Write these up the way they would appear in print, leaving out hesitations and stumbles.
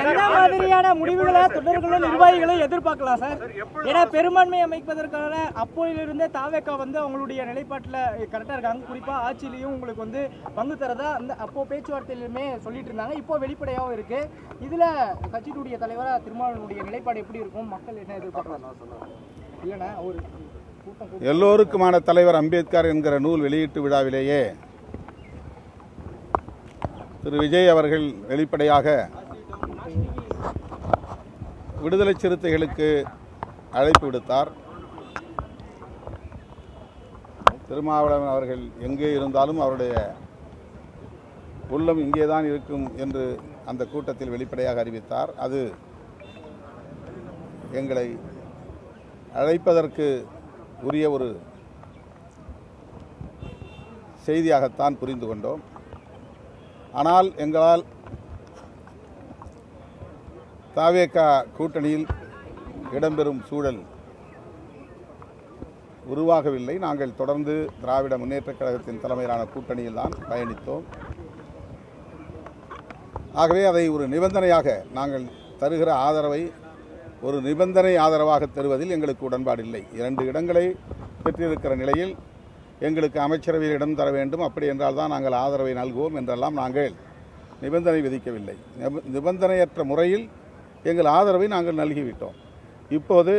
என்ன மாதிரியான முடிவுகளை தொண்டர்களும் நிர்வாகிகளும் எதிர்பார்க்கலாம் சார்? ஏன்னா பெரும்பான்மை அமைப்பதற்கான அப்போதிலிருந்தே தாவேகா அவங்களுடைய நிலைப்பாட்டில் கரெக்டாக இருக்காங்க. குறிப்பாக ஆட்சியிலையும் உங்களுக்கு பங்கு தரதா அப்போ பேச்சுவார்த்தையிலுமே சொல்லிட்டு இருந்தாங்க. இப்போ வெளிப்படையாகவும் இருக்கு. இதுல கட்சியினுடைய தலைவராக திருமாவளவனுடைய நிலைப்பாடு எப்படி இருக்கும்? மக்கள் என்ன எதிர்பார்க்கலாம்? இல்லைன்னா ஒரு எல்லோருக்குமான தலைவர் அம்பேத்கர் என்கிற நூல் வெளியீட்டு விழாவிலேயே திரு விஜய் அவர்கள் வெளிப்படையாக விடுதலை சிறுத்தைகளுக்கு அழைப்பு விடுத்தார். திருமாவளவன் அவர்கள் எங்கே இருந்தாலும் அவருடைய உள்ளம் இங்கேதான் இருக்கும் என்று அந்த கூட்டத்தில் வெளிப்படையாக அறிவித்தார். அது எங்களை அழைப்பதற்கு உரிய ஒரு செய்தியாகத்தான் புரிந்து கொண்டோம். ஆனால் எங்களால் தாவேகா கூட்டணியில் இடம்பெறும் சூழல் உருவாகவில்லை. நாங்கள் தொடர்ந்து திராவிட முன்னேற்றக் கழகத்தின் தலைமையிலான கூட்டணியில் தான் பயணித்தோம். ஆகவே அதை ஒரு நிபந்தனையாக நாங்கள் தருகிற ஆதரவை ஒரு நிபந்தனை ஆதரவாக தருவதில் எங்களுக்கு உடன்பாடில்லை. 2 இடங்களை பெற்றிருக்கிற நிலையில் எங்களுக்கு அமைச்சரவையில் இடம் தர வேண்டும், அப்படி என்றால் தான் நாங்கள் ஆதரவை நல்குவோம் என்றெல்லாம் நாங்கள் நிபந்தனை விதிக்கவில்லை. நிபந்தனையற்ற முறையில் எங்கள் ஆதரவை நாங்கள் நல்கிவிட்டோம். இப்போது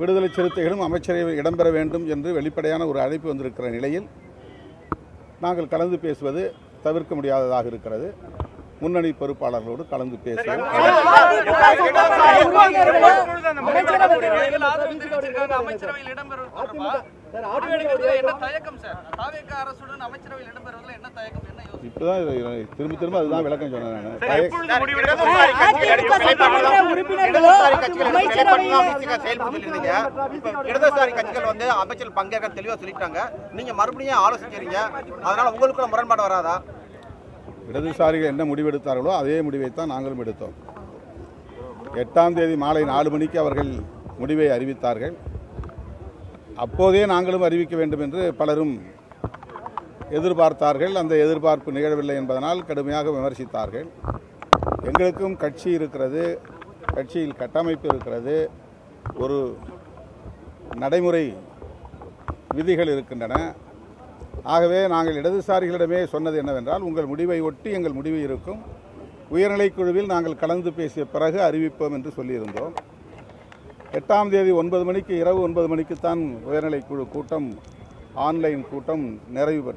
விடுதலை சிறுத்தைகளும் அமைச்சரவையில் இடம்பெற வேண்டும் என்று வெளிப்படையான ஒரு அழைப்பு வந்திருக்கிற நிலையில் நாங்கள் கலந்து பேசுவது தவிர்க்க முடியாததாக இருக்கிறது. முன்னணி பொறுப்பாளர்களோடு கலந்து பேசுவோம். இப்பதான் திரும்ப திரும்ப அதுதான் விளக்கம் சொன்னேன். இடதுசாரி கட்சிகள் அமைச்சர் பங்கேற்க தெளிவா சொல்லிட்டாங்க. நீங்க மறுபடியும் ஆலோசிக்கிறீங்க, அதனால உங்களுக்குள்ள முரண்பாடு வராதா? இடதுசாரிகள் என்ன முடிவெடுத்தார்களோ அதே முடிவைத்தான் நாங்களும் எடுத்தோம். 8ஆம் தேதி மாலை 4 மணிக்கு அவர்கள் முடிவை அறிவித்தார்கள். அப்போதே நாங்களும் அறிவிக்க வேண்டும் என்று பலரும் எதிர்பார்த்தார்கள். அந்த எதிர்பார்ப்பு நிகழவில்லை என்பதனால் கடுமையாக விமர்சித்தார்கள். எங்களுக்கும் கட்சி இருக்கிறது, கட்சியில் கட்டமைப்பு இருக்கிறது, ஒரு நடைமுறை விதிகள் இருக்கின்றன. ஆகவே நாங்கள் இடதுசாரிகளிடமே சொன்னது என்னவென்றால், உங்கள் முடிவை ஒட்டி எங்கள் முடிவு இருக்கும், உயர்நிலைக்குழுவில் நாங்கள் கலந்து பேசிய பிறகு அறிவிப்போம் என்று சொல்லியிருந்தோம். 8ஆம் தேதி 9 மணிக்கு இரவு 9 மணிக்குத்தான் உயர்நிலைக்குழு கூட்டம், ஆன்லைன் கூட்டம் நிறைவு பெற்றது.